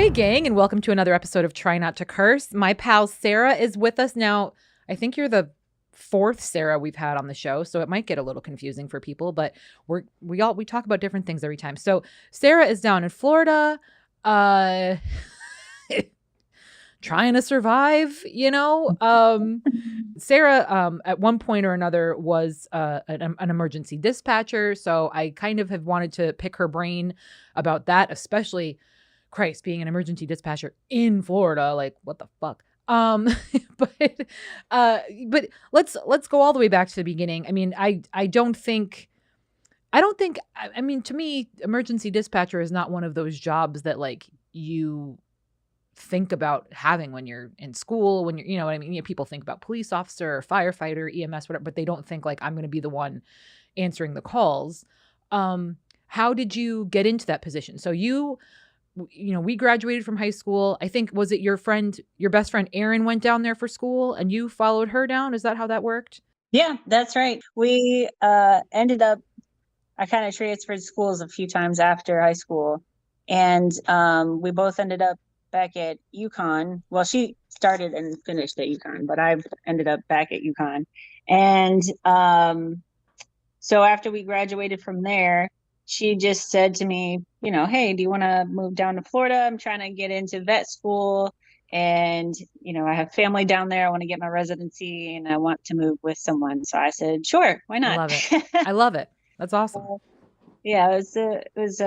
Hey, gang, and welcome to another episode of Try Not to Curse. My pal Sarah is with us now. I think you're the fourth Sarah we've had on the show, so it might get a little confusing for people, but we talk about different things every time. So Sarah is down in Florida, uh trying to survive, Sarah, at one point or another, was an emergency dispatcher. So I kind of have wanted to pick her brain about that, especially, Christ, being an emergency dispatcher in Florida. Like, what the fuck? But but let's go all the way back to the beginning. I mean, I mean, to me, emergency dispatcher is not one of those jobs that like you think about having when you're in school, when you're, you know what I mean? People think about police officer or firefighter, EMS, whatever, but they don't think like I'm going to be the one answering the calls. How did you get into that position? So we graduated from high school. I think, was it your best friend, Erin, went down there for school and you followed her down? Is that how that worked? Yeah, that's right. We ended up, I kind of transferred schools a few times after high school. And we both ended up back at UConn. Well, she started and finished at UConn, but I've ended up back at UConn. And so after we graduated from there, she just said to me, hey, do you want to move down to Florida? I'm trying to get into vet school. And, I have family down there. I want to get my residency and I want to move with someone. So I said, sure, why I not? love it. I love it. That's awesome. Yeah, it was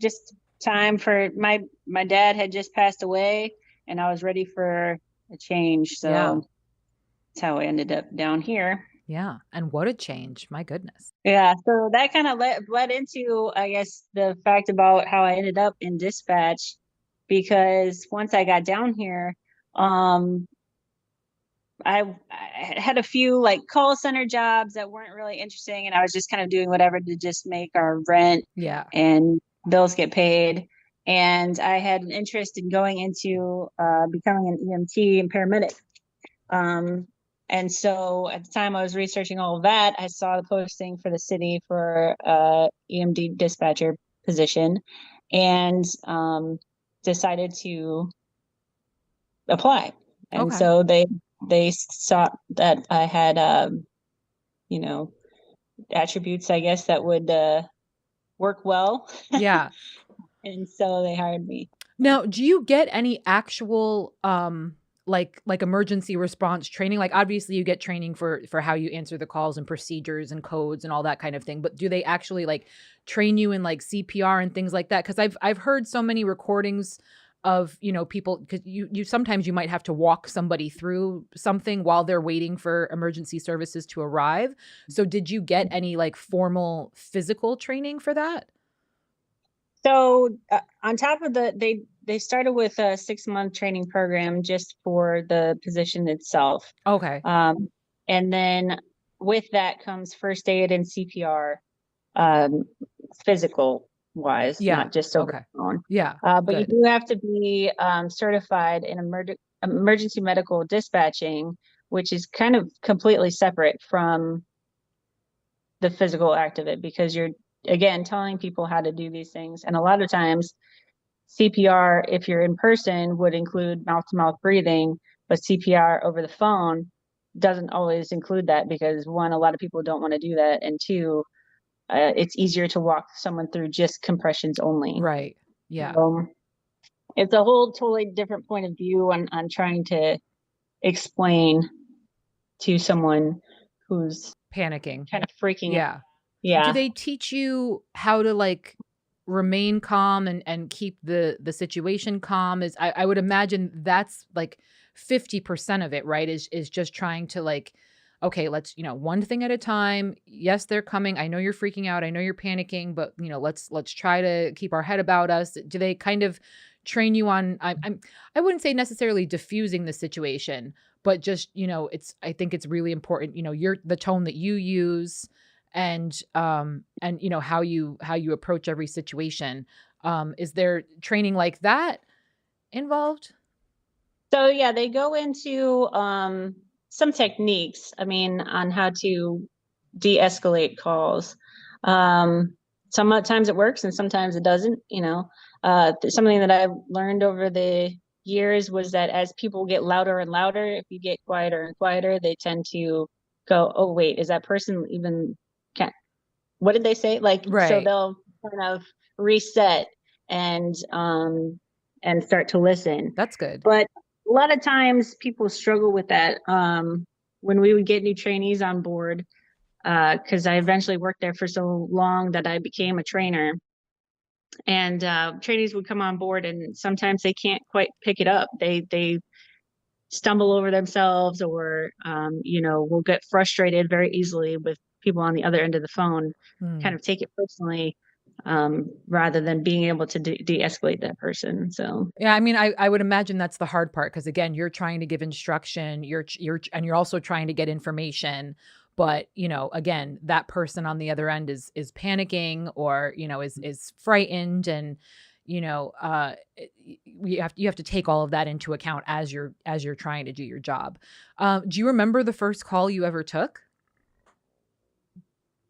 just time for my dad had just passed away and I was ready for a change. Yeah. So that's how I ended up down here. Yeah. And what a change. My goodness. Yeah, so that kind of led into, I guess, the fact about how I ended up in dispatch, because once I got down here, um, I had a few like call center jobs that weren't really interesting, and I was just kind of doing whatever to just make our rent Yeah. and bills get paid. And I had an interest in going into becoming an EMT and paramedic. Um, and so at the time I was researching all of that, I saw the posting for the city for EMD dispatcher position and decided to apply. And Okay. so they saw that I had you know, attributes, I guess, that would work well. Yeah. And so they hired me. Now, do you get any actual like emergency response training? Like, obviously you get training for how you answer the calls and procedures and codes and all that kind of thing, but do they actually like train you in like CPR and things like that? Cuz I've heard so many recordings of, people, cuz you sometimes you might have to walk somebody through something while they're waiting for emergency services to arrive. So did you get any like formal physical training for that? So on top of they started with a 6 month training program just for the position itself, Okay. um, and then with that comes first aid and CPR, um, physical wise, Yeah. not just over Okay. the phone. Yeah. But you Good. do have to be certified in emergency medical dispatching, which is kind of completely separate from the physical act of it, because you're again telling people how to do these things. And a lot of times CPR, if you're in person, would include mouth to mouth breathing, but CPR over the phone doesn't always include that, because one, a lot of people don't want to do that, and two, it's easier to walk someone through just compressions only. Right. Yeah. It's a whole totally different point of view on trying to explain to someone who's Panicking. kind of freaking out. Yeah. Do Yeah. they teach you how to like remain calm and keep the situation calm? I would imagine that's like 50% of it, right? Is just trying to like, okay, let's, one thing at a time. Yes, they're coming. I know you're freaking out. I know you're panicking, but let's try to keep our head about us. Do they kind of train you on I wouldn't say necessarily diffusing the situation, but just, I think it's really important, the tone that you use and how you approach every situation. Is there training like that involved? So yeah, they go into some techniques, I mean, on how to de-escalate calls. Um, sometimes it works and sometimes it doesn't, something that I've learned over the years was that as people get louder and louder, if you get quieter and quieter, they tend to go, oh wait, is that person even, can what did they say? Like, so Right. they'll kind of reset and start to listen. That's good. But a lot of times people struggle with that. When we would get new trainees on board, because I eventually worked there for so long that I became a trainer. And trainees would come on board, and sometimes they can't quite pick it up. They stumble over themselves, or will get frustrated very easily with people on the other end of the phone. Kind Hmm. of take it personally, rather than being able to de-escalate that person. So Yeah, I mean, I would imagine that's the hard part because again, you're trying to give instruction, and you're also trying to get information, but, again, that person on the other end is panicking or, is frightened and, you have to take all of that into account as you're trying to do your job. Do you remember the first call you ever took?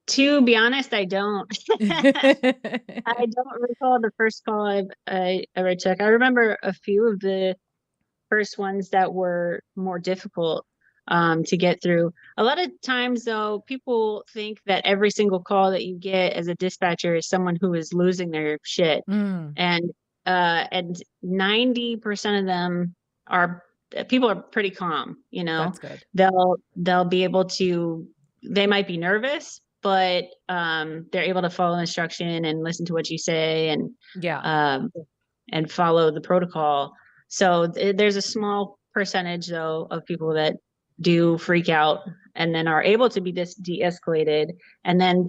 to be honest, I don't. I don't recall the first call I ever took. I remember a few of the first ones that were more difficult to get through. A lot of times, though, people think that every single call that you get as a dispatcher is someone who is losing their shit, Mm, and 90% of them are people are pretty calm. that's good. They'll be able to. They might be nervous, but they're able to follow instruction and listen to what you say, Yeah. um, and follow the protocol. So there's a small percentage though of people that do freak out and then are able to be de-escalated, and then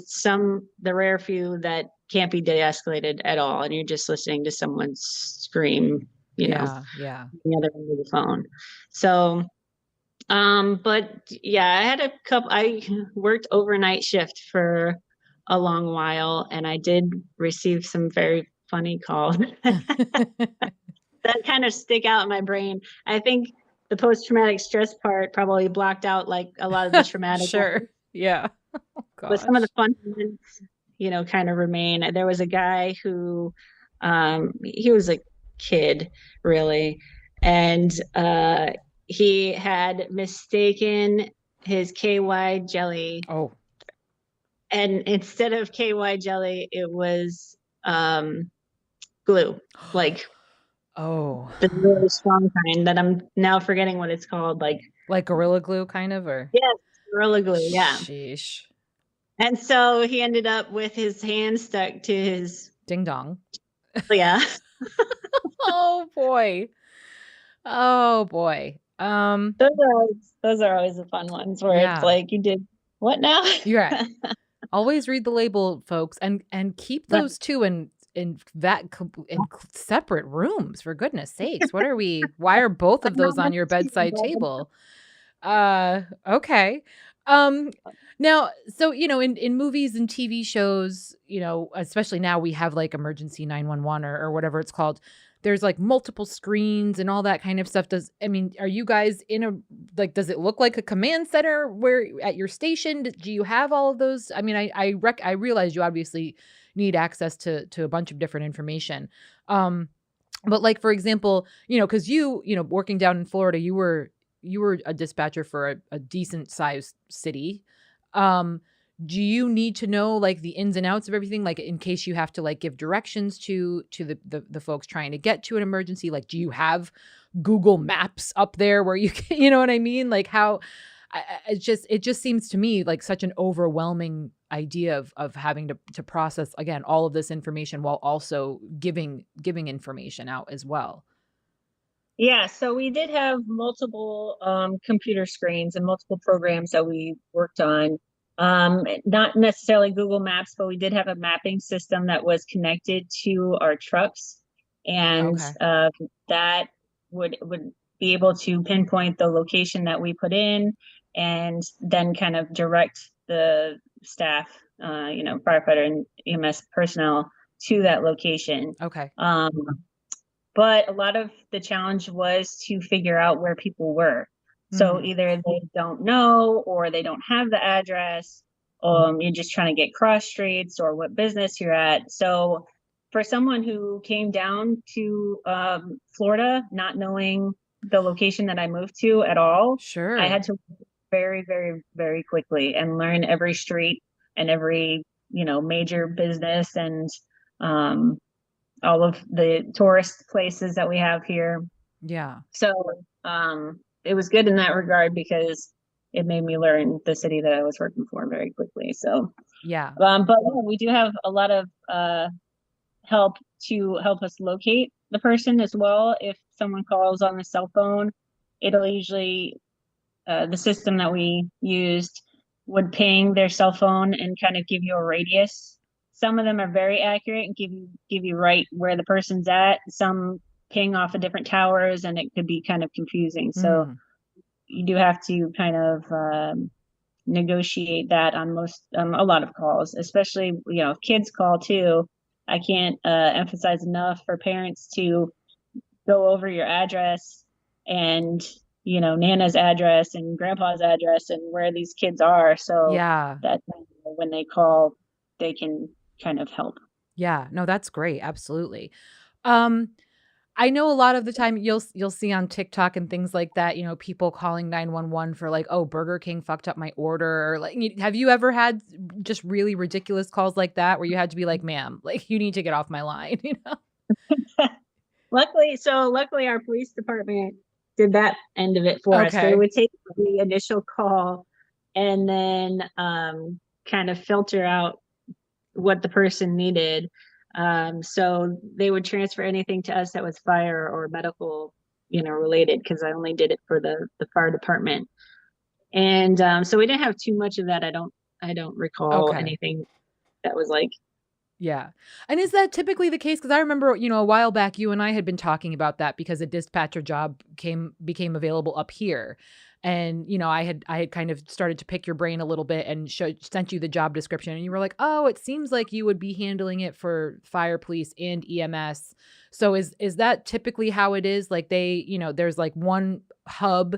the rare few that can't be de-escalated at all, and you're just listening to someone scream, Yeah, yeah. on the other end of the phone. So but yeah, I had a couple. I worked overnight shift for a long while, and I did receive some very funny calls that kind of stick out in my brain. I think the post-traumatic stress part probably blocked out like a lot of the traumatic Sure. ones, Yeah. Oh but some of the gosh. fun ones, kind of remain. There was a guy who, he was a kid, really, and he had mistaken his KY jelly, Oh. and instead of KY jelly, it was glue, like Oh. the really strong kind that I'm now forgetting what it's called. Like, Like Gorilla Glue kind of or yes, Gorilla Glue, yeah. sheesh. And so he ended up with his hand stuck to his, Ding dong. yeah. Oh boy. Oh boy. Those are always the fun ones where it's Yeah. like you did what now? You're right. Always read the label, folks, and keep But those 2 in separate rooms, for goodness sakes. Why are both of how those on much your tea bedside involved? table? Okay. Um, Now, so, in movies and TV shows, especially now we have, like, emergency 911 or whatever it's called. There's, like, multiple screens and all that kind of stuff. Are you guys does it look like a command center where at your station? Do you have all of those? I realize you obviously need access to a bunch of different information. Um, but, like, for example, because working down in Florida, you were a dispatcher for a decent sized city. Um, do you need to know, like, the ins and outs of everything, like, in case you have to, like, give directions to the folks trying to get to an emergency? Like, do you have Google Maps up there where you can you know what I mean? Like, how it just seems to me like such an overwhelming idea of having to process, again, all of this information while also giving information out as well. Yeah, so we did have multiple computer screens and multiple programs that we worked on. Not necessarily Google Maps, but we did have a mapping system that was connected to our trucks, and Okay. that would be able to pinpoint the location that we put in, and then kind of direct the staff, firefighter and EMS personnel to that location. Okay. Um, but a lot of the challenge was to figure out where people were. So Mhm. either they don't know, or they don't have the address, you're just trying to get cross streets or what business you're at. So for someone who came down to Florida, not knowing the location that I moved to at all, I Sure. had to very, very, very quickly and learn every street and every, major business and um, all of the tourist places that we have here. Yeah. So it was good in that regard because it made me learn the city that I was working for very quickly. So, Yeah. but yeah, we do have a lot of help to help us locate the person as well. If someone calls on the cell phone, it'll usually the system that we used would ping their cell phone and kind of give you a radius. Some of them are very accurate and give you right where the person's at. Some ping off of different towers and it could be kind of confusing. So Mm. you do have to kind of negotiate that on a lot of calls, especially if kids call too. I can't emphasize enough for parents to go over your address and Nana's address and grandpa's address and where these kids are, so Yeah. that when they call they can kind of help. Yeah. No, that's great. Absolutely. Um, I know a lot of the time you'll see on TikTok and things like that, people calling 911 for like, "Oh, Burger King fucked up my order," or like, have you ever had just really ridiculous calls like that where you had to be like, "Ma'am, like you need to get off my line," you know? Luckily our police department did that end of it for us. They Okay. would take the initial call and then kind of filter out what the person needed. So they would transfer anything to us that was fire or medical, related, because I only did it for the fire department. And so we didn't have too much of that. I don't recall Okay. anything that was like. Yeah. And is that typically the case? Because I remember, a while back, you and I had been talking about that because a dispatcher job became available up here. And, I had kind of started to pick your brain a little bit and sent you the job description. And you were like, oh, it seems like you would be handling it for fire, police, and EMS. So is that typically how it is? Like there's like one hub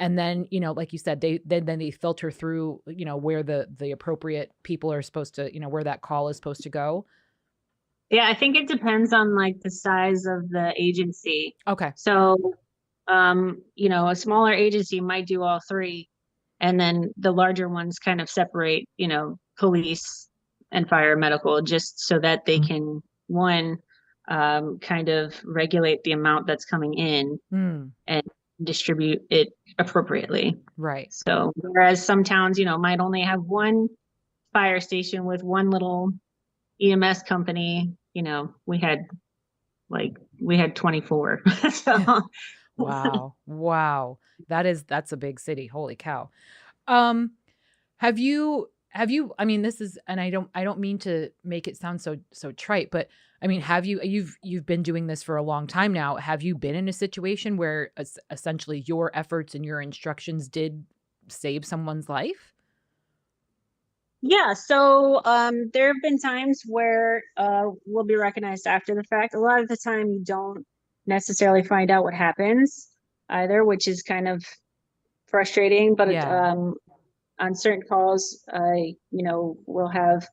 and then, like you said, then they filter through, where the appropriate people are supposed to, where that call is supposed to go. Yeah, I think it depends on like the size of the agency. Okay. So, a smaller agency might do all three, and then the larger ones kind of separate, police and fire medical, just so that they can, one, kind of regulate the amount that's coming in Mm, and distribute it appropriately. right. So, whereas some towns, might only have one fire station with one little EMS company, we had 24. So Wow. Wow. That's a big city. Holy cow. Um, have you I mean, this is and I don't mean to make it sound so trite, but I mean, you've been doing this for a long time now. Have you been in a situation where essentially your efforts and your instructions did save someone's life? yeah, so there have been times where we'll be recognized after the fact. A lot of the time you don't necessarily find out what happens either, which is kind of frustrating, but Yeah. on certain calls, we'll have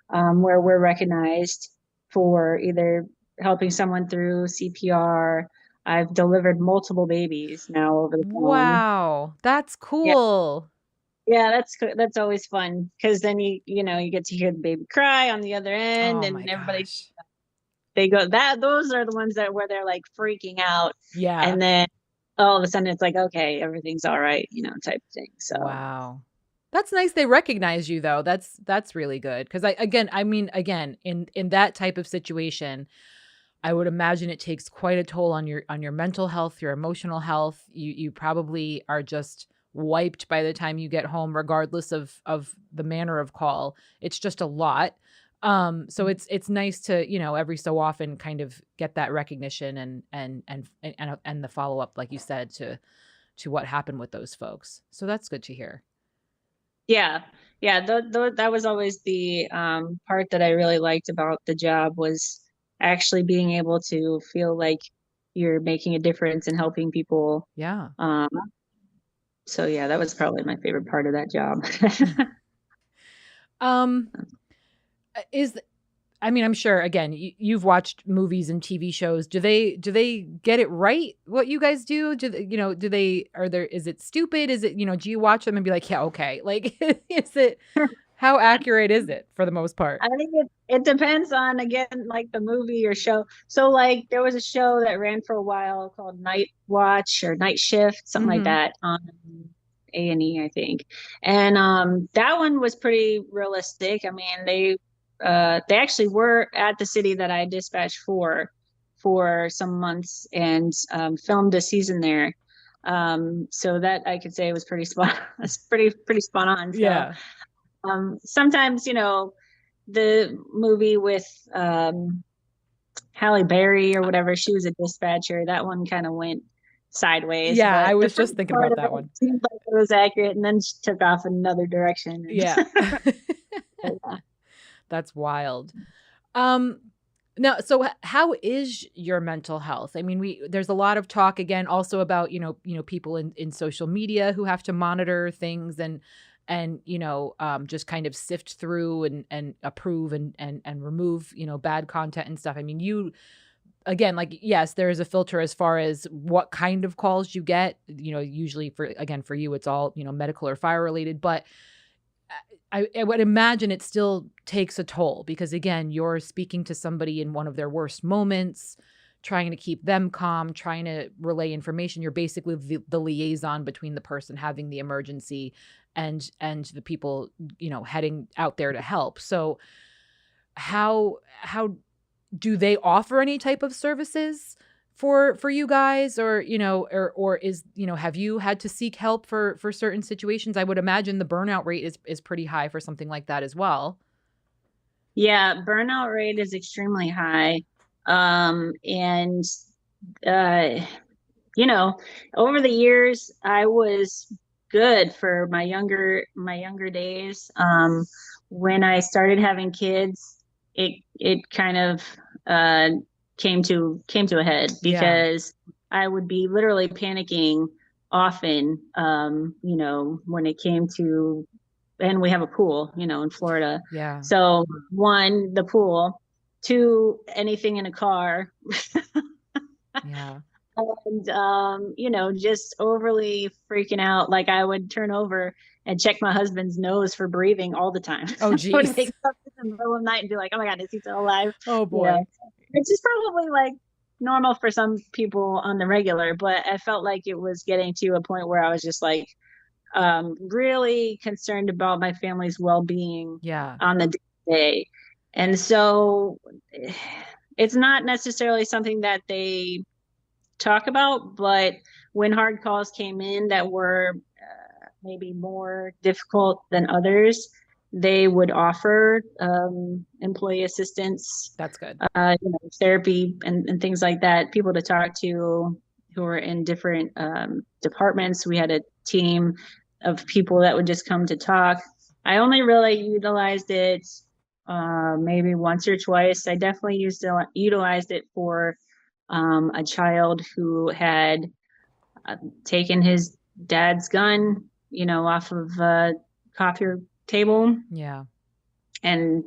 where we're recognized for either helping someone through CPR. I've delivered multiple babies now over the phone. Wow. That's Yeah, cool. yeah, that's always fun because then you get to hear the baby cry on the other end, Oh and my everybody gosh. they go that those are the ones that where they're like freaking out, Yeah. and then all of a sudden it's like, okay, everything's all right, type of thing. So Wow. That's nice they recognize you though. That's really good. Because again, in that type of situation, I would imagine it takes quite a toll on your mental health, your emotional health. You probably are just wiped by the time you get home, regardless of the manner of call. It's just a lot. So it's nice to, every so often kind of get that recognition and the follow-up, like you said, to what happened with those folks. So that's good to hear. yeah, yeah, that was always the part that I really liked about the job was actually being able to feel like you're making a difference and helping people. Yeah. So yeah, that was probably my favorite part of that job. Um, is I mean, I'm sure again, you've watched movies and TV shows. Do they get it right what you guys do? Do they are there is it stupid? Is it, do you watch them and be like, "Yeah, okay." Like is it how accurate is it for the most part? I think it depends on, again, like the movie or show. So like there was a show that ran for a while called Night Watch or Night Shift, something like Mhm. that, on A&E, I think. And that one was pretty realistic. I mean, they actually were at the city that I dispatched for some months, and filmed a season there. So that I could say was pretty spot it's pretty spot on. So Yeah. sometimes, the movie with Halle Berry or whatever, she was a dispatcher. That one kind of went sideways, Yeah, I but the was first just thinking part about of that it one. seemed like it was accurate, and then she took off in another direction. Yeah. And yeah. That's wild. Um, Now, so how is your mental health? I mean, there's a lot of talk again also about, people in social media who have to monitor things and just kind of sift through and approve and remove, bad content and stuff. I mean, you again, like, yes, there is a filter as far as what kind of calls you get. Usually for you, it's all, medical or fire related, but I would imagine it still takes a toll because, again, you're speaking to somebody in one of their worst moments, trying to keep them calm, trying to relay information. You're basically the liaison between the person having the emergency and the people, heading out there to help. So how do they offer any type of services for you guys, or or is, have you had to seek help for certain situations? I would imagine the burnout rate is pretty high for something like that as well. Yeah, burnout rate is extremely high. And uh, you know, over the years, I was good for my younger days. When I started having kids, it kind of uh, came to a head, Yeah. because I would be literally panicking often. When it came to, and we have a pool, in Florida. Yeah. So one, the pool; two, anything in a car. Yeah. And just overly freaking out. Like, I would turn over and check my husband's nose for breathing all the time. Oh, I would wake geez. up in the middle of the night and be like, "Oh my God, is he still alive?" Oh, Yeah, boy. which is probably like normal for some people on the regular, but I felt like it was getting to a point where I was just like, really concerned about my family's well-being Yeah. on the day. And so it's not necessarily something that they talk about, but when hard calls came in that were maybe more difficult than others, they would offer employee assistance, That's good. therapy, and things like that, people to talk to who were in different departments. We had a team of people that would just come to talk. I only really utilized it maybe once or twice. I definitely utilized it for a child who had taken his dad's gun, off of a coffee table, Yeah. and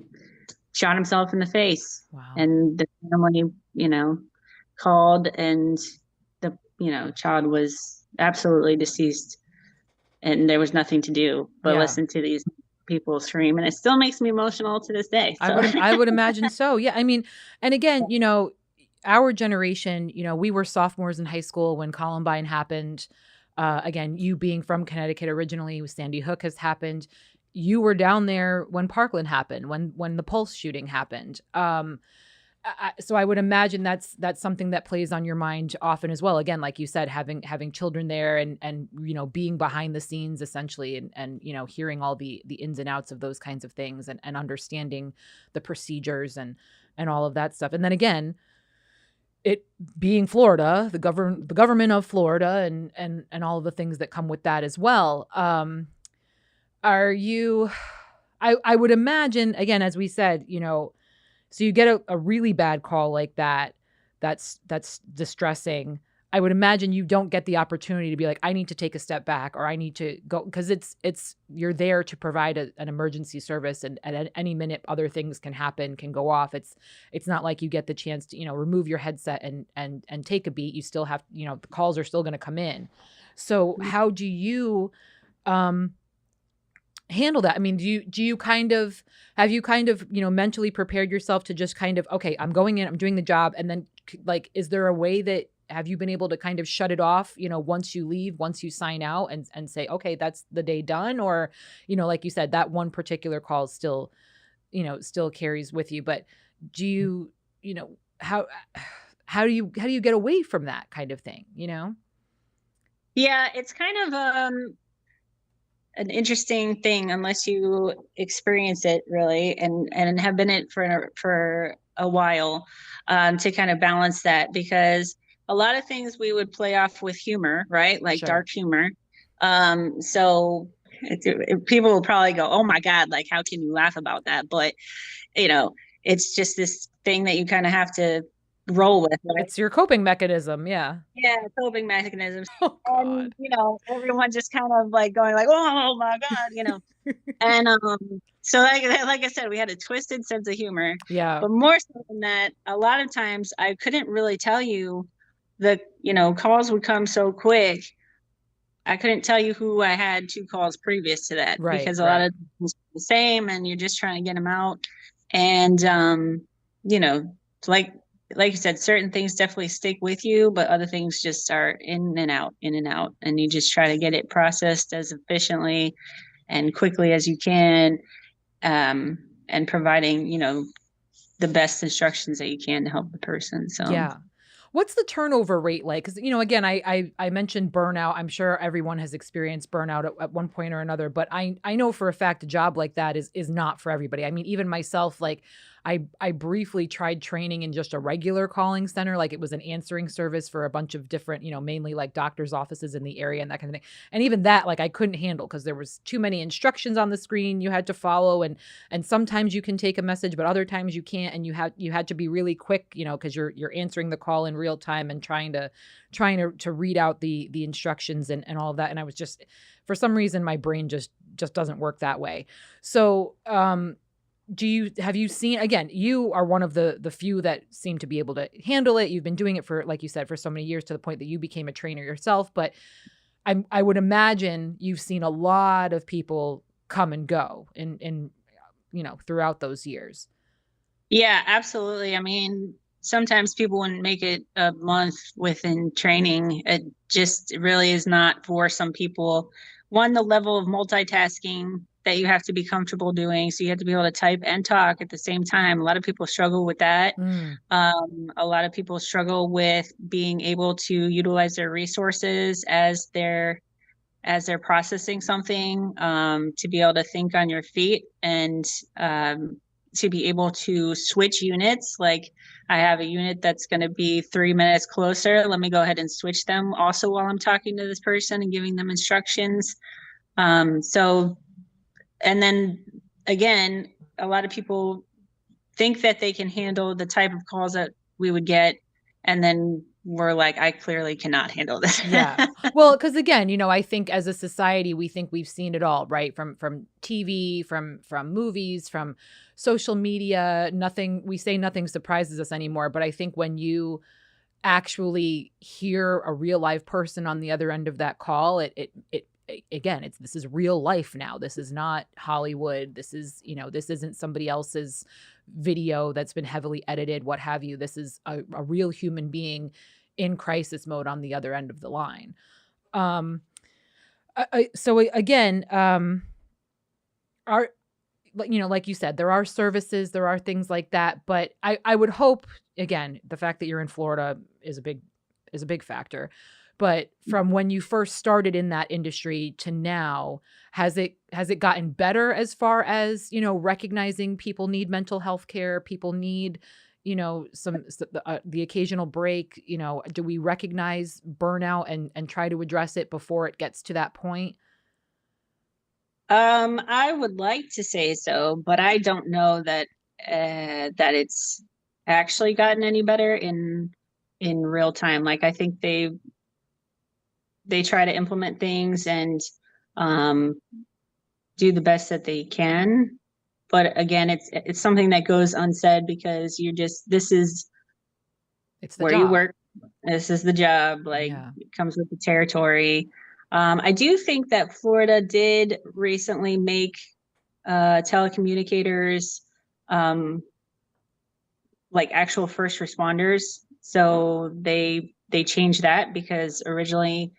shot himself in the face. Wow. And the family, called, and the child was absolutely deceased, and there was nothing to do but Yeah. listen to these people scream, and it still makes me emotional to this day. So I would imagine so. Yeah, I mean, and again, our generation, we were sophomores in high school when Columbine happened. Again, you being from Connecticut originally, with Sandy Hook has happened. You were down there when Parkland happened, when the Pulse shooting happened. So I would imagine that's something that plays on your mind often as well. Again, like you said, having children there and being behind the scenes essentially, and hearing all the ins and outs of those kinds of things, and understanding the procedures and all of that stuff. And then again, it being Florida, the government of Florida, and all of the things that come with that as well. Are you? I would imagine, again, as we said, so you get a really bad call like that. That's distressing. I would imagine you don't get the opportunity to be like, I need to take a step back or I need to go because it's you're there to provide an emergency service and at any minute other things can happen, can go off. It's not like you get the chance to, remove your headset and take a beat. You still have, the calls are still going to come in. So how do you um handle that? I mean, do you kind of have you kind of, mentally prepared yourself to just kind of, okay, I'm going in, I'm doing the job, and then like, is there a way that have you been able to kind of shut it off, once you leave, once you sign out and say, okay, that's the day done? Or, like you said, that one particular call still, still carries with you. But do you, how how do you get away from that kind of thing, Yeah, it's kind of an interesting thing unless you experience it really and have been it for a while, to kind of balance that, because a lot of things we would play off with humor, right? Like Sure. dark humor. So people will probably go, "Oh my God, like how can you laugh about that?" But you know, it's just this thing that you kind of have to roll with, right? It's your coping mechanism. Yeah. Yeah, coping mechanisms. Oh And God. everyone just kind of like going like, "Oh my God," And so like I said, we had a twisted sense of humor. Yeah. But more so than that, a lot of times I couldn't really tell you the, calls would come so quick. I couldn't tell you who I had two calls previous to that, Right. because a lot Right. of things were the same and you're just trying to get them out. And you know, like like you said, certain things definitely stick with you, but other things just are in and out, in and out. And you just try to get it processed as efficiently and quickly as you can, and providing, the best instructions that you can to help the person. So, Yeah. What's the turnover rate like? Because, again, I mentioned burnout. I'm sure everyone has experienced burnout at one point or another, but I know for a fact a job like that is not for everybody. I mean, even myself, like I briefly tried training in just a regular calling center, like it was an answering service for a bunch of different, mainly like doctors' offices in the area and that kind of thing. And even that, like I couldn't handle because there was too many instructions on the screen you had to follow, and sometimes you can take a message, but other times you can't, and you had to be really quick, because you're answering the call in real time and trying to read out the instructions and all of that. And I was just, for some reason, my brain just doesn't work that way. So have you seen, again, you are one of the few that seem to be able to handle it. You've been doing it for, like you said, for so many years, to the point that you became a trainer yourself. But I would imagine you've seen a lot of people come and go in throughout those years. yeah, absolutely. I mean, sometimes people wouldn't make it a month within training. It just really is not for some people. One, the level of multitasking that you have to be comfortable doing. So you have to be able to type and talk at the same time. A lot of people struggle with that. Mm, A lot of people struggle with being able to utilize their resources as they're processing something, to be able to think on your feet, and to be able to switch units. Like, I have a unit that's going to be 3 minutes closer. Let me go ahead and switch them also while I'm talking to this person and giving them instructions. So, and then again, a lot of people think that they can handle the type of calls that we would get. And then we're like, I clearly cannot handle this. yeah. Well, because again, I think as a society, we think we've seen it all, right? From TV, from movies, from social media. We say nothing surprises us anymore. But I think when you actually hear a real live person on the other end of that call, again, this is real life now. This is not Hollywood. This isn't somebody else's video that's been heavily edited, what have you. This is a real human being in crisis mode on the other end of the line. Um, again, are like you said, there are services, there are things like that, but I would hope, again, the fact that you're in Florida is a big factor. But from when you first started in that industry to now, has it gotten better as far as, recognizing people need mental health care, people need, the occasional break, do we recognize burnout and try to address it before it gets to that point? I would like to say so, but I don't know that it's actually gotten any better in real time. Like, I think they try to implement things and um, do the best that they can. But again, it's something that goes unsaid because this is It's the where you job. work. This is the job. Like Yeah. it comes with the territory. I do think that Florida did recently make telecommunicators um, like actual first responders. So they changed that because originally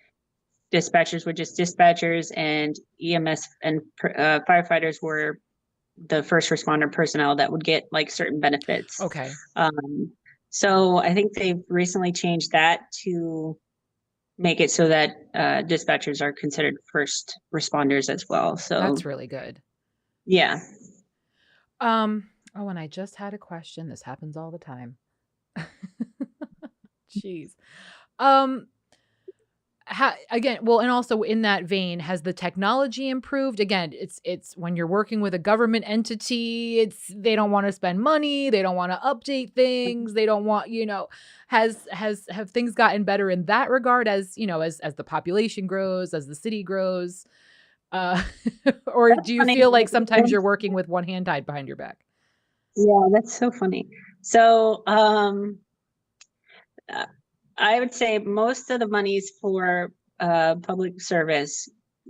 dispatchers were just dispatchers and EMS and firefighters were the first responder personnel that would get like certain benefits. Okay. Um, so I think they've recently changed that to make it so that dispatchers are considered first responders as well. So That's really good. yeah. Oh, and I just had a question. This happens all the time. Jeez. Um, again, well, and also in that vein, has the technology improved? Again, it's when you're working with a government entity, it's they don't want to spend money, they don't want to update things, they don't want, have things gotten better in that regard as, as the population grows, as the city grows? Uh or That's do you funny. feel like sometimes you're working with one hand tied behind your back? Yeah, that's so funny. So uh, I would say most of the monies for public service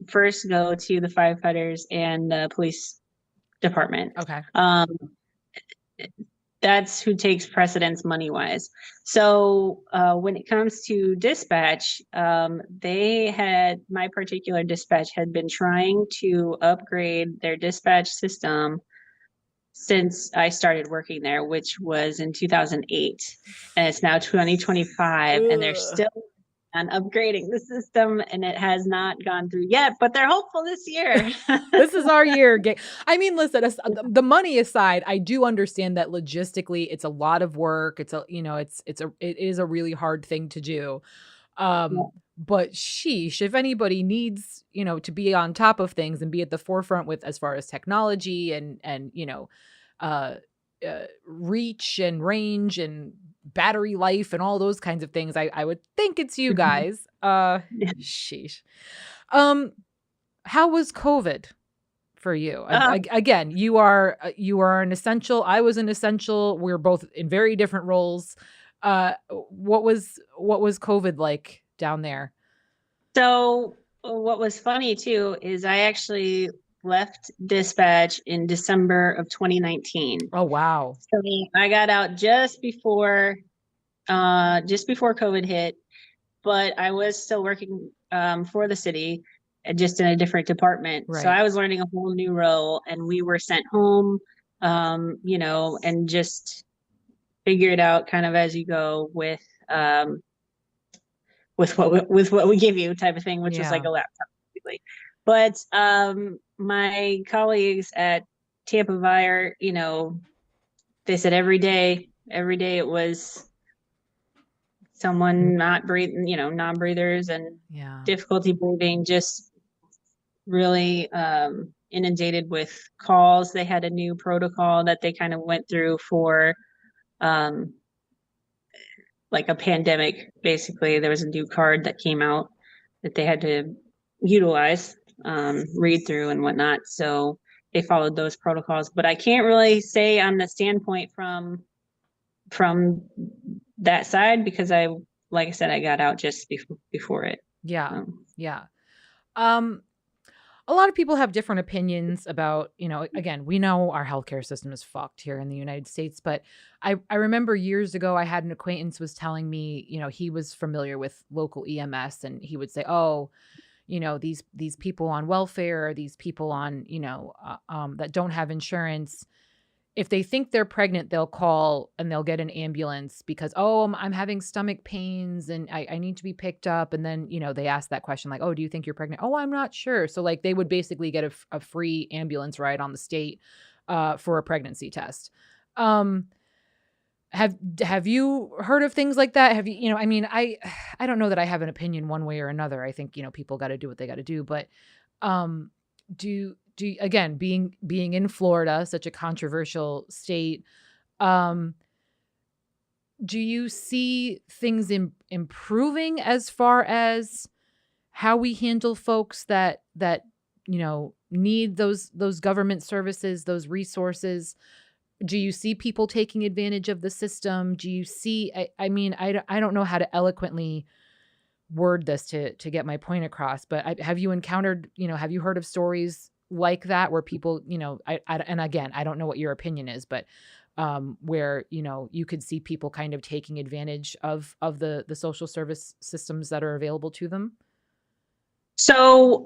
first go to the firefighters and the police department. Okay. That's who takes precedence money wise. So when it comes to dispatch, my particular dispatch had been trying to upgrade their dispatch system since I started working there, which was in 2008. And it's now 2025, and they're Ugh. still on upgrading the system, and it has not gone through yet, but they're hopeful this year. This is our year. I mean, listen, the money aside, I do understand that logistically it's a lot of work. It is a really hard thing to do. But sheesh, if anybody needs, to be on top of things and be at the forefront with as far as technology and uh, reach and range and battery life and all those kinds of things, I would think it's you guys. Sheesh. Um, how was COVID for you? Again, you are an essential. I was an essential. We're both in very different roles. What was COVID like down there? So what was funny too is I actually left dispatch in December of 2019. Oh wow. So I got out just before COVID hit, but I was still working for the city, just in a different department. So Right. I was learning a whole new role, and we were sent home, and just figure it out kind of as you go with what we give you type of thing, which was like Yeah. a laptop, basically. But my colleagues at Tampa Fire, they said every day it was someone not breathing, non-breathers and Yeah. difficulty breathing, just really inundated with calls. They had a new protocol that they kind of went through for um, like a pandemic. Basically, there was a new card that came out that they had to utilize, read through and whatnot. So they followed those protocols. But I can't really say on the standpoint from that side because like I said, I got out just before it. Yeah. Um, Yeah. Um, a lot of people have different opinions about, again, we know our healthcare system is fucked here in the United States, but I remember years ago I had an acquaintance was telling me, he was familiar with local EMS and he would say, "Oh, these people on welfare, or these people on, that don't have insurance, if they think they're pregnant, they'll call and they'll get an ambulance because, oh, I'm having stomach pains and I need to be picked up. And then, they ask that question like, oh, do you think you're pregnant? Oh, I'm not sure. So like they would basically get a free ambulance ride on the state for a pregnancy test. Um, have you heard of things like that? Have you, I mean, I don't know that I have an opinion one way or another. I think, people got to do what they got to do, but um, again, being in Florida, such a controversial state, um, do you see things improving as far as how we handle folks that need those government services, those resources? Do you see people taking advantage of the system? Do you see I mean, I don't know how to eloquently word this to get my point across, but have you encountered, have you heard of stories like that where people, and again, I don't know what your opinion is, but where, you could see people kind of taking advantage of the social service systems that are available to them? So,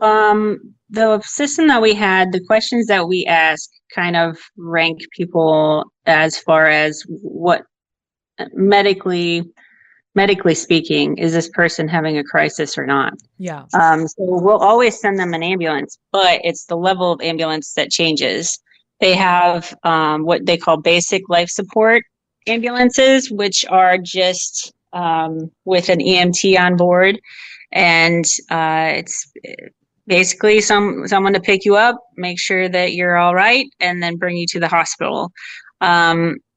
the system that we had, the questions that we asked kind of rank people as far as what medically medically speaking, is this person having a crisis or not? Yeah. So we'll always send them an ambulance, but it's the level of ambulance that changes. They have what they call basic life support ambulances, which are just with an EMT on board, and it's basically someone to pick you up, make sure that you're all right, and then bring you to the hospital.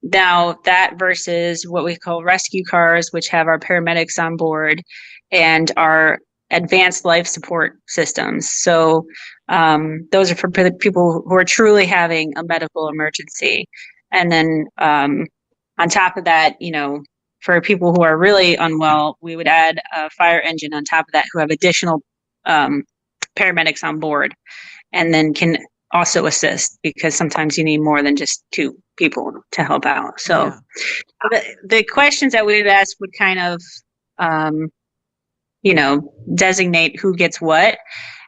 Now that versus what we call rescue cars, which have our paramedics on board and our advanced life support systems. So those are for people who are truly having a medical emergency. And then on top of that, for people who are really unwell, we would add a fire engine on top of that who have additional paramedics on board, and then can also assist, because sometimes you need more than just two people to help out. So the questions that we would ask would kind of, designate who gets what.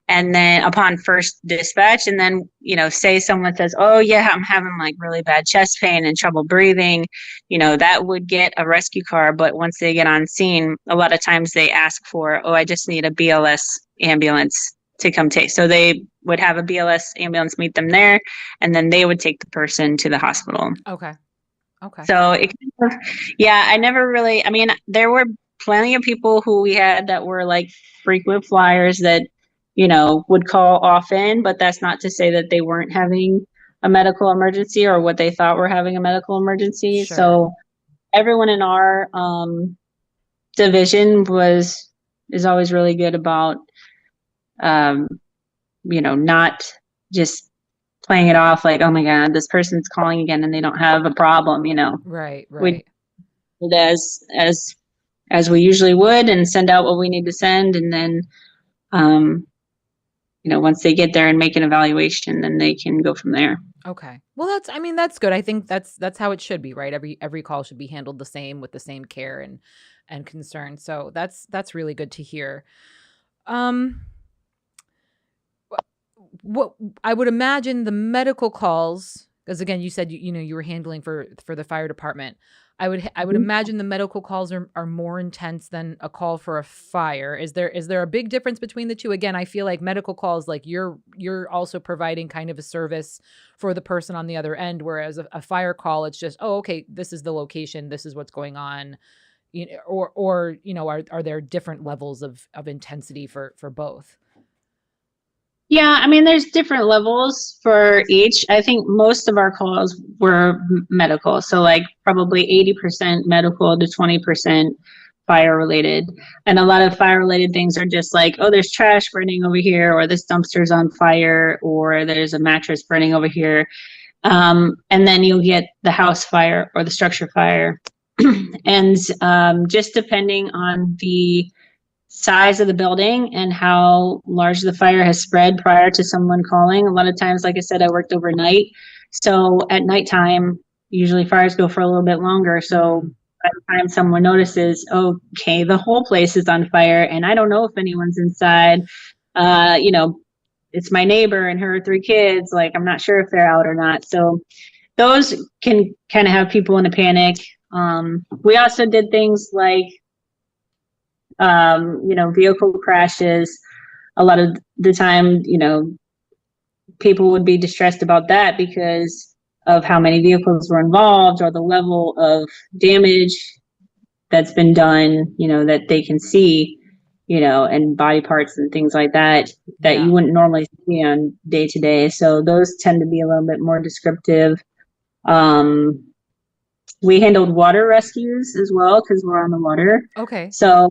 And then upon first dispatch, and then, say someone says, oh yeah, I'm having like really bad chest pain and trouble breathing, that would get a rescue car. But once they get on scene, a lot of times they ask for, oh, I just need a BLS ambulance to come take. So they would have a BLS ambulance meet them there, and then they would take the person to the hospital. Okay. So I never really, there were plenty of people who we had that were like frequent flyers that, would call often, but that's not to say that they weren't having a medical emergency or what they thought were having a medical emergency. Sure. So everyone in our division is always really good about not just playing it off like, oh my God, this person's calling again and they don't have a problem, Right. We did as we usually would, and send out what we need to send. And then, once they get there and make an evaluation, then they can go from there. Okay. Well, that's good. I think that's how it should be, right? Every call should be handled the same, with the same care and concern. So that's really good to hear. What I would imagine the medical calls, because again, you said you were handling for the fire department. I would imagine the medical calls are more intense than a call for a fire. Is there a big difference between the two? Again, I feel like medical calls, like you're also providing kind of a service for the person on the other end, whereas a fire call, it's just, oh, okay, this is the location, this is what's going on, or are there different levels of intensity for both? Yeah, there's different levels for each. I think most of our calls were medical. So like probably 80% medical to 20% fire related. And a lot of fire related things are just like, oh, there's trash burning over here, or this dumpster's on fire, or there's a mattress burning over here. And then you'll get the house fire or the structure fire. And just depending on the size of the building and how large the fire has spread prior to someone calling. A lot of times, like I said, I worked overnight. So at nighttime, usually fires go for a little bit longer. So by the time someone notices, okay, the whole place is on fire and I don't know if anyone's inside, it's my neighbor and her 3 kids. Like, I'm not sure if they're out or not. So those can kind of have people in a panic. We also did things like, vehicle crashes. A lot of the time, people would be distressed about that because of how many vehicles were involved or the level of damage that's been done, that they can see, and body parts and things like that you wouldn't normally see on day to day. So those tend to be a little bit more descriptive. We handled water rescues as well because we're on the water. Okay. So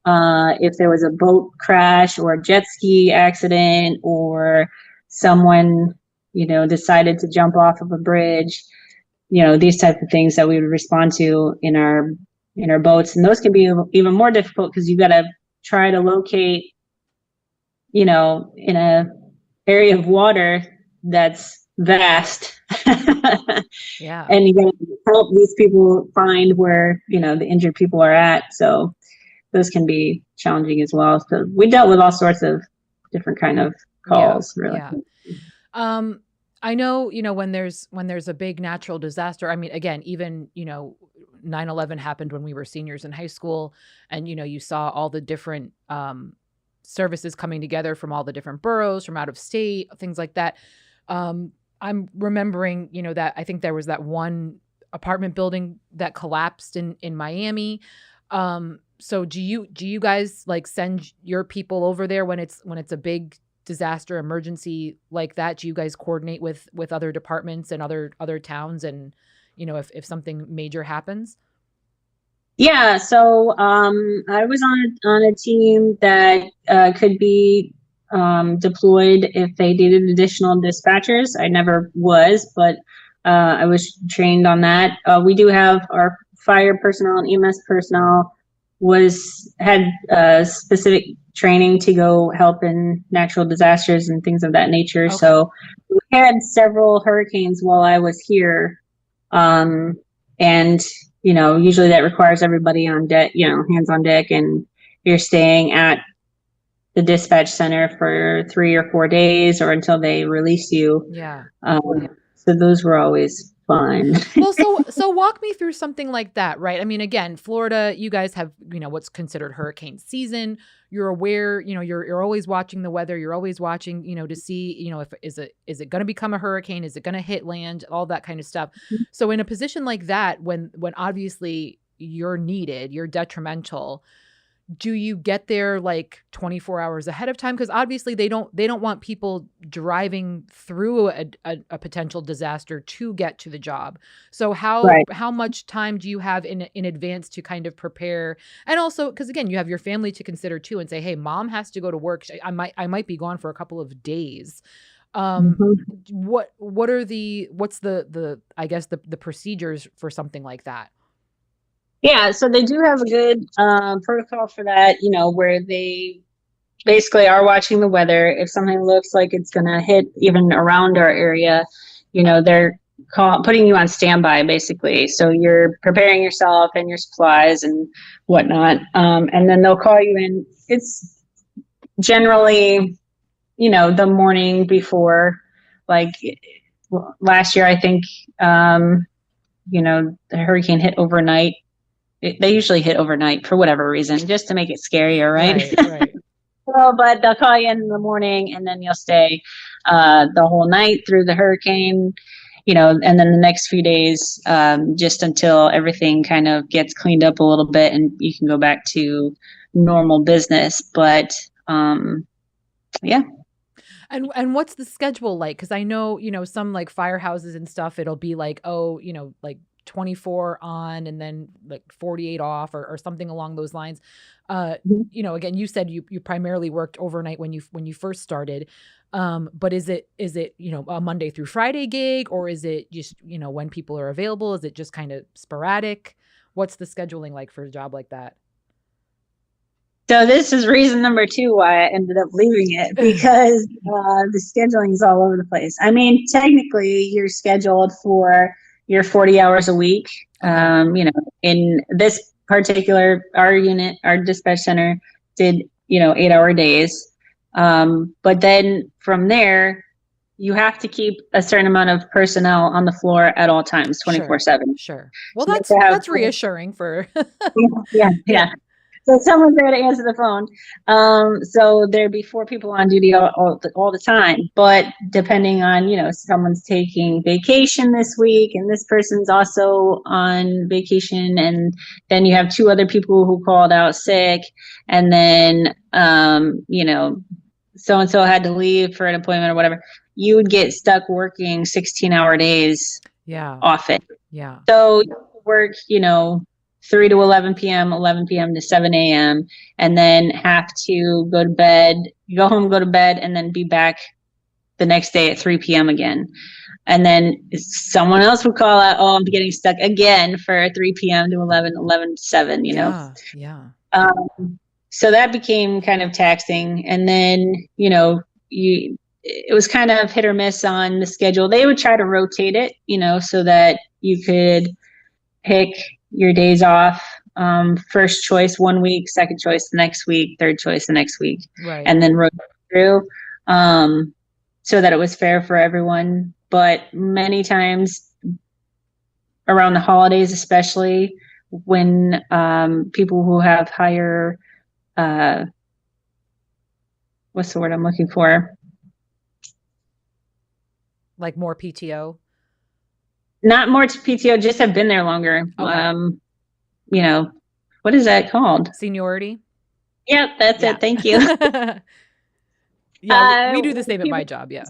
if there was a boat crash or a jet ski accident, or someone, decided to jump off of a bridge, these type of things that we would respond to in our boats. And those can be even more difficult because you got to try to locate, in a area of water that's vast. Yeah. And you got to help these people find where, the injured people are at. So those can be challenging as well. So we dealt with all sorts of different kind of calls, really. Yeah. I know, when there's a big natural disaster, I mean, again, even, 9/11 happened when we were seniors in high school, and, you saw all the different services coming together from all the different boroughs, from out of state, things like that. I'm remembering, that I think there was that one apartment building that collapsed in Miami. So do you guys like send your people over there when it's a big disaster emergency like that? Do you guys coordinate with other departments and other towns, and if something major happens? Yeah, so I was on a team that could be deployed if they needed additional dispatchers. I never was, but I was trained on that. We do have our fire personnel and EMS personnel had specific training to go help in natural disasters and things of that nature. Okay. So we had several hurricanes while I was here. And, usually that requires everybody on deck, hands on deck, and you're staying at the dispatch center for 3 or 4 days or until they release you. Yeah. So those were always fun. Well, so walk me through something like that, right? I mean, again, Florida, you guys have, what's considered hurricane season. You're aware, you're always watching the weather. You're always watching, to see, if is it going to become a hurricane? Is it going to hit land? All that kind of stuff. So in a position like that, when obviously you're needed, you're detrimental, do you get there like 24 hours ahead of time? Because obviously they don't want people driving through a potential disaster to get to the job. So how much time do you have in advance to kind of prepare? And also, because again, you have your family to consider too, and say, hey, mom has to go to work. I might be gone for a couple of days. What's the I guess the procedures for something like that? Yeah, so they do have a good protocol for that, where they basically are watching the weather. If something looks like it's going to hit even around our area, they're putting you on standby, basically. So you're preparing yourself and your supplies and whatnot. And then they'll call you in. It's generally, the morning before. Like last year, I think, the hurricane hit overnight. They usually hit overnight for whatever reason, just to make it scarier, right? Right. Well, but they'll call you in the morning, and then you'll stay the whole night through the hurricane, and then the next few days, just until everything kind of gets cleaned up a little bit and you can go back to normal business. But yeah. And what's the schedule like? Because I know, some like firehouses and stuff, it'll be like, oh, like 24 on and then like 48 off or something along those lines. Again, you said you primarily worked overnight when you first started. But is it, a Monday through Friday gig, or is it just, when people are available? Is it just kind of sporadic? What's the scheduling like for a job like that? So this is reason number 2 why I ended up leaving it, because the scheduling is all over the place. I mean, technically you're scheduled for your 40 hours a week. In this particular, our dispatch center did, 8-hour days. But then from there, you have to keep a certain amount of personnel on the floor at all times, 24/7. Sure. Well, So that's reassuring for. Yeah. So someone's there to answer the phone. So there'd be 4 people on duty all the time. But depending on, someone's taking vacation this week and this person's also on vacation, and then you have 2 other people who called out sick, and then, so-and-so had to leave for an appointment or whatever, you would get stuck working 16-hour days. Yeah. Often. Yeah. So you work, 3 to 11 p.m., 11 p.m. to 7 a.m., and then have to go to bed, go home, go to bed, and then be back the next day at 3 p.m. again. And then someone else would call out, oh, I'm getting stuck again for 3 p.m. to 11, 11 to 7, you know. Yeah. Yeah. So that became kind of taxing. And then, it was kind of hit or miss on the schedule. They would try to rotate it, so that you could pick your days off. First choice one week, second choice the next week, third choice the next week, Right. and then rotate through, so that it was fair for everyone. But many times around the holidays, especially when people who have higher, what's the word I'm looking for? Like more PTO? Not more to PTO, just have been there longer. Okay. What is that called? Seniority? Yep, that's Yeah. it. Thank you. Yeah, we do the same at my job. Yeah.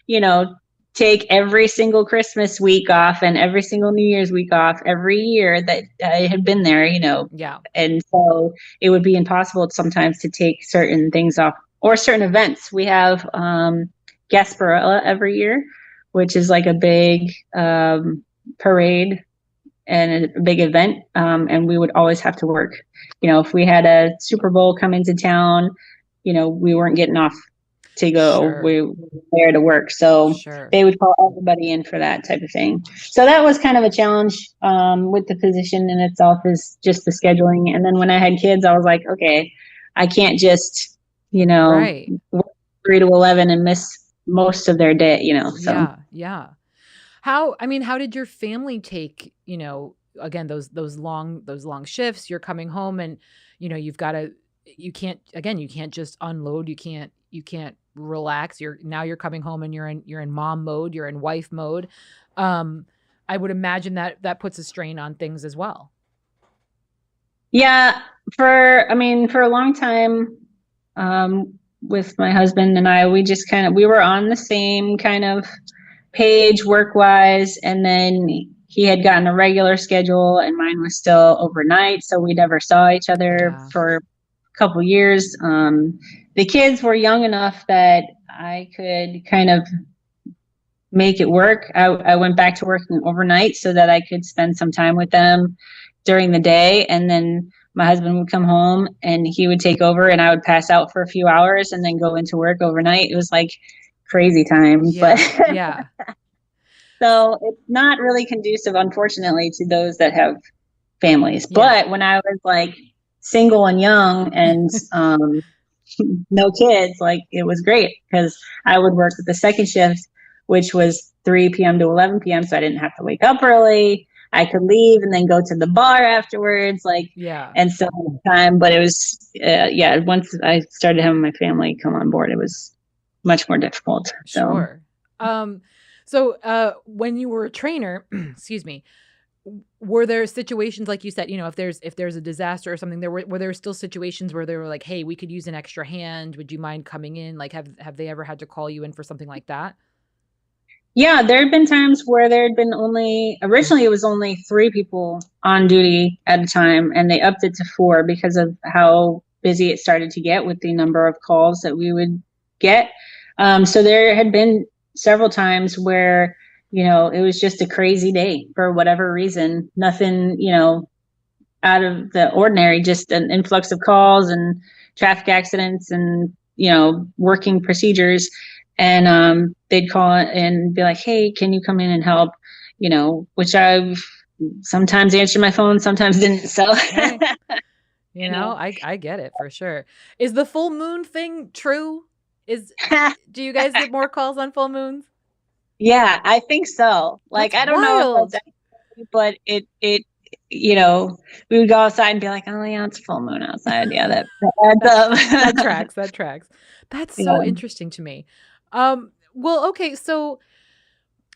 You know, take every single Christmas week off and every single New Year's week off every year that I had been there, Yeah. and so it would be impossible sometimes to take certain things off or certain events. We have Gasparilla every year, which is like a big parade and a big event, and we would always have to work. If we had a Super Bowl come into town, we weren't getting off to go. Sure. We were there to work, so Sure. they would call everybody in for that type of thing. So that was kind of a challenge with the position in itself, is just the scheduling. And then when I had kids, I was like, okay, I can't just Right. work 3 to 11 and miss most of their day. So Yeah. Yeah. How did your family take, again, those long shifts? You're coming home and, you've got to, you can't just unload. You can't relax. You're coming home and you're in mom mode, you're in wife mode. I would imagine that puts a strain on things as well. Yeah, for a long time, with my husband and I, we were on the same kind of page work wise, and then he had gotten a regular schedule and mine was still overnight, so we never saw each other Yeah. for a couple years. The kids were young enough that I could kind of make it work. I went back to working overnight so that I could spend some time with them during the day, and then my husband would come home and he would take over and I would pass out for a few hours and then go into work overnight. It was like crazy time. Yeah. But Yeah. so it's not really conducive, unfortunately, to those that have families. Yeah. But when I was like single and young and no kids, like it was great because I would work the second shift, which was 3 p.m. to 11 p.m. So I didn't have to wake up early. I could leave and then go to the bar afterwards, Yeah. and so time. But it was, once I started having my family come on board, it was much more difficult. So. Sure. So when you were a trainer, excuse me, were there situations like you said, if there's a disaster or something, were there still situations where they were like, hey, we could use an extra hand. Would you mind coming in? Like, have they ever had to call you in for something like that? Yeah, there had been times where there had been originally it was only 3 people on duty at a time, and they upped it to 4 because of how busy it started to get with the number of calls that we would get. So there had been several times where, it was just a crazy day for whatever reason, nothing, out of the ordinary, just an influx of calls and traffic accidents and, working procedures. And they'd call and be like, hey, can you come in and help? Which I've sometimes answered my phone, sometimes didn't. So, Hey, I get it for sure. Is the full moon thing true? Do you guys get more calls on full moons? Yeah, I think so. Like, That's I don't know if wild. that's actually, but it, we would go outside and be like, oh yeah, it's full moon outside. Yeah, that adds That up. tracks. That tracks. That's so Yeah. interesting to me. Well, okay, so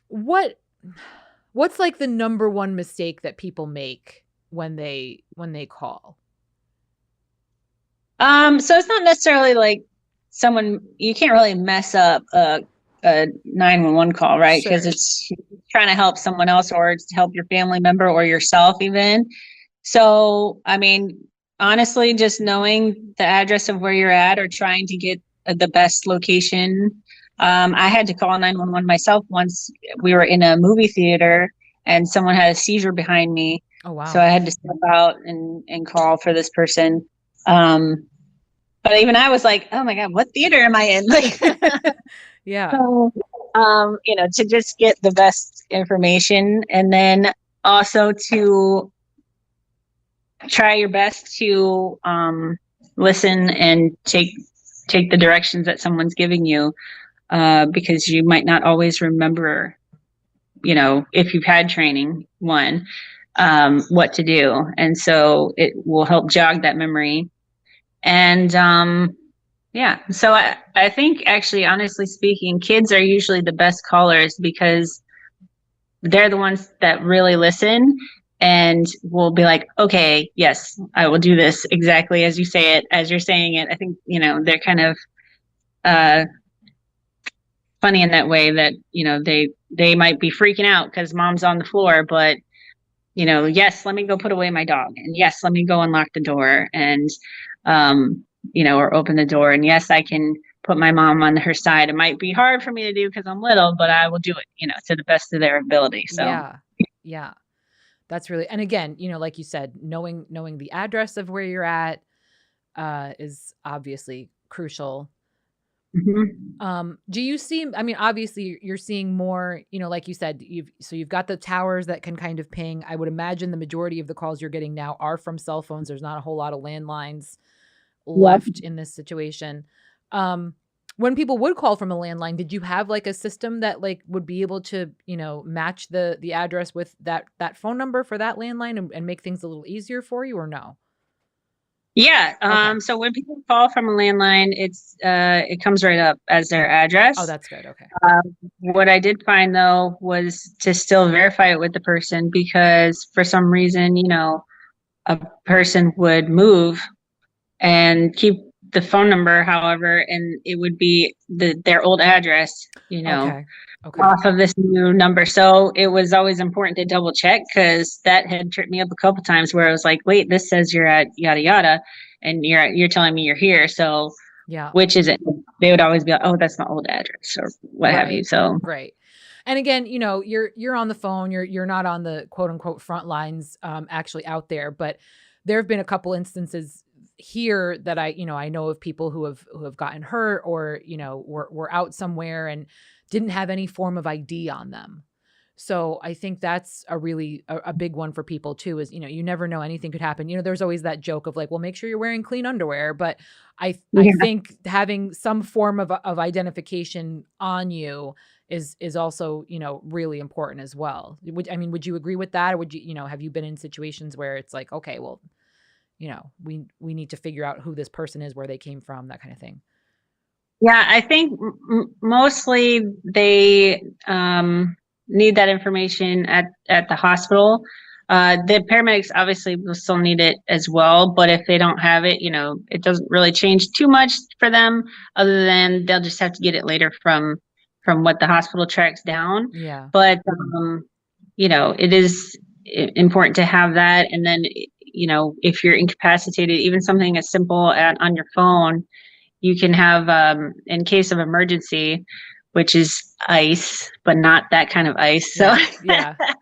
what's like the number one mistake that people make when they call? So it's not necessarily like you can't really mess up a 911 call, right? Because Sure. it's trying to help someone else or to help your family member or yourself even. So, I mean, honestly, just knowing the address of where you're at or trying to get the best location. I had to call 911 myself once. We were in a movie theater and someone had a seizure behind me. Oh, So wow. I had to step out and call for this person. Um, but even I was like, oh my God, what theater am I in? Like, Yeah. so, to just get the best information and then also to try your best to listen and take the directions that someone's giving you, because you might not always remember, if you've had training, one, what to do, and so it will help jog that memory. And yeah, so I think actually, honestly speaking, kids are usually the best callers because they're the ones that really listen and will be like, okay, yes, I will do this exactly as you say it, as you're saying it. I think, they're kind of uh, funny in that way that, they might be freaking out because mom's on the floor, but, yes, let me go put away my dog. And yes, let me go unlock the door and, um, or open the door. And yes, I can put my mom on her side. It might be hard for me to do because I'm little, but I will do it, to the best of their ability. So. Yeah. Yeah. That's really, and again, like you said, knowing the address of where you're at is obviously crucial. Mhm. Do you see, I mean, obviously you're seeing more, like you said, you've got the towers that can kind of ping. I would imagine the majority of the calls you're getting now are from cell phones. There's not a whole lot of landlines Yep. left in this situation. Um, when people would call from a landline, did you have like a system that like would be able to, match the address with that phone number for that landline and make things a little easier for you or no? Yeah. Okay. So when people call from a landline, it comes right up as their Oh, address. that's good. Okay. What I did find though was to still verify it with the person because for some reason, a person would move and keep the phone number, however, and it would be their old address, Okay. Okay. off of this new number. So it was always important to double check because that had tripped me up a couple times where I was like, wait, this says you're at yada yada, and you're telling me you're here. So Yeah. which is it? They would always be like, oh, that's my old address or what have you. Right. So Right. And again, you're on the phone, you're not on the quote unquote front lines actually out there, but there have been a couple instances here that I know of people who have gotten hurt or, were out somewhere and didn't have any form of ID on them. So I think that's a really a big one for people too is, you never know, anything could happen. There's always that joke of like, well, make sure you're wearing clean underwear, but I yeah. think having some form of identification on you is also, really important as well. Would you agree with that? Or would have you been in situations where it's like, okay, well, we need to figure out who this person is, where they came from, that kind of thing. Yeah, I think mostly they need that information at the hospital. The paramedics obviously will still need it as well, but if they don't have it, it doesn't really change too much for them, other than they'll just have to get it later from what the hospital tracks down. Yeah. But it is important to have that, and then if you're incapacitated, even something as simple on your phone you can have in case of emergency, which is ice, but not that kind of ice. So, Yeah. Yeah.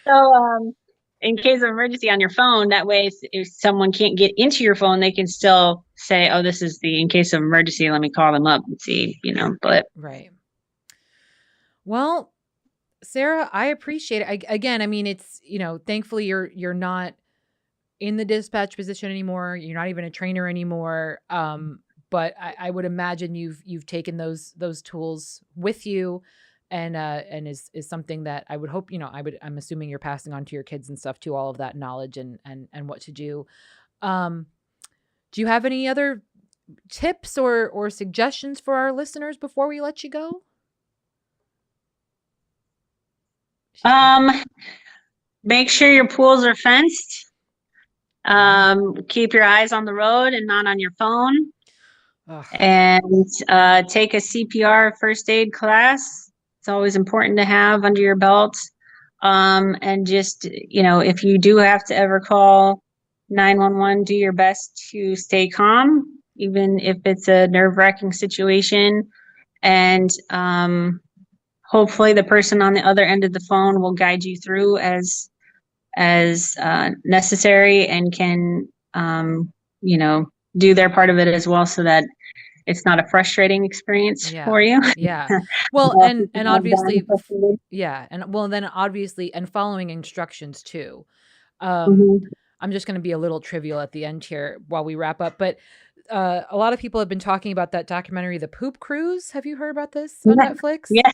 so in case of emergency on your phone, that way, if someone can't get into your phone, they can still say, "Oh, this is the in case of emergency. Let me call them up and see." But Right. Well, Sarah, I appreciate it. Again, I mean, it's, thankfully you're not in the dispatch position anymore. You're not even a trainer anymore. But I would imagine you've taken those tools with you, and is something that I would hope, I'm assuming you're passing on to your kids and stuff too, all of that knowledge and what to do. Um, do you have any other tips or suggestions for our listeners before we let you go? um, make sure your pools are fenced. Keep your eyes on the road and not on your phone. Ugh, And take a CPR first aid class. It's always important to have under your belt. And just, if you do have to ever call 911, do your best to stay calm, even if it's a nerve-wracking situation. And hopefully the person on the other end of the phone will guide you through as necessary, and can do their part of it as well, so that it's not a frustrating experience for you. Yeah. Well, and obviously, yeah. And well, then obviously, and following instructions too. I'm just going to be a little trivial at the end here while we wrap up, but a lot of people have been talking about that documentary, The Poop Cruise. Have you heard about this on Netflix? Yeah,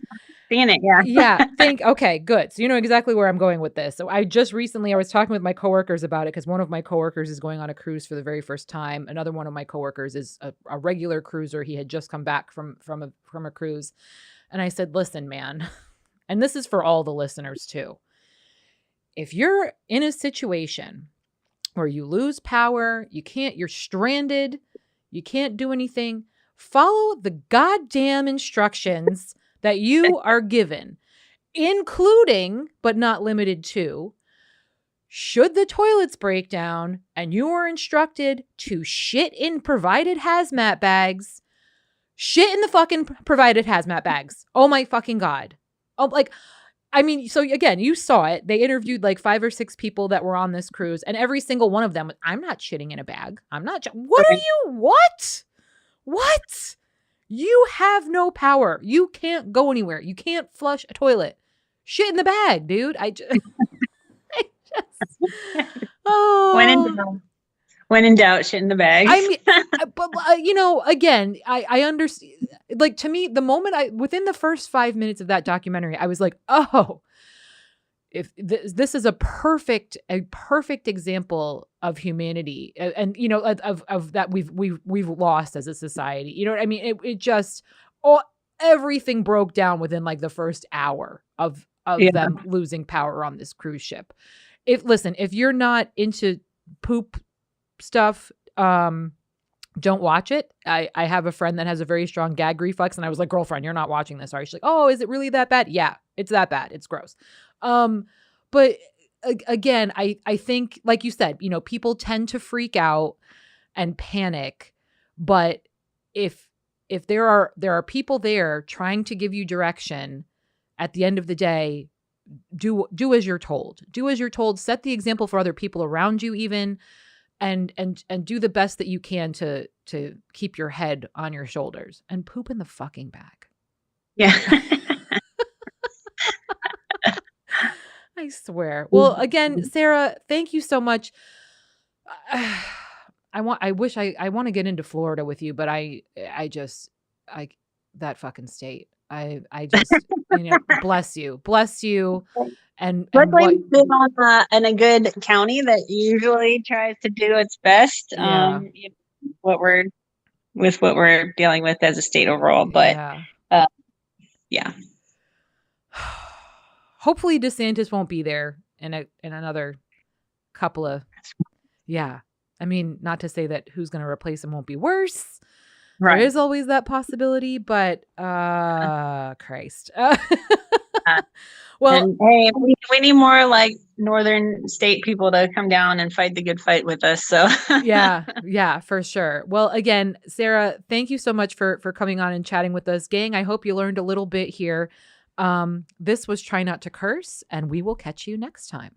seen it. Yeah. Yeah. Okay, good. So you know exactly where I'm going with this. So I was talking with my coworkers about it, because one of my coworkers is going on a cruise for the very first time. Another one of my coworkers is a regular cruiser. He had just come back from a cruise. And I said, listen, man, and this is for all the listeners too. If you're in a situation where you lose power, you're stranded, you can't do anything, follow the goddamn instructions that you are given, including, but not limited to, should the toilets break down and you are instructed to shit in provided hazmat bags, shit in the fucking provided hazmat bags. Oh my fucking God. Oh, so again, you saw it. They interviewed like 5 or 6 people that were on this cruise, and every single one of them, I'm not shitting in a bag. What? You have no power. You can't go anywhere. You can't flush a toilet. Shit in the bag, dude. When in doubt, shit in the bag. I mean, but again, I understand. Like, to me, the moment within the first 5 minutes of that documentary, I was like, oh, if this is a perfect example of humanity, and of that we've lost as a society. You know what I mean? It just everything broke down within like the first hour of them losing power on this cruise ship. If you're not into poop stuff, don't watch it. I have a friend that has a very strong gag reflex, and I was like, girlfriend, you're not watching this, are you? She's like, oh, is it really that bad? Yeah, it's that bad. It's gross. But again, I think, like you said, people tend to freak out and panic, but if there are people there trying to give you direction, at the end of the day, do as you're told. Do as you're told. Set the example for other people around you, even. And do the best that you can to keep your head on your shoulders, and poop in the fucking bag. Yeah. I swear. Well, again, Sarah, thank you so much. I want to get into Florida with you, but that fucking state. I just, bless you. And luckily, live on in a good county that usually tries to do its best. Yeah. What we're dealing with as a state overall, but yeah. Hopefully, DeSantis won't be there in another couple of. Yeah, I mean, not to say that who's going to replace him won't be worse. Right. There is always that possibility, but Christ. Well, hey, we need more like northern state people to come down and fight the good fight with us. So yeah, for sure. Well, again, Sarah, thank you so much for coming on and chatting with us, gang. I hope you learned a little bit here. This was Try Not to Curse, and we will catch you next time.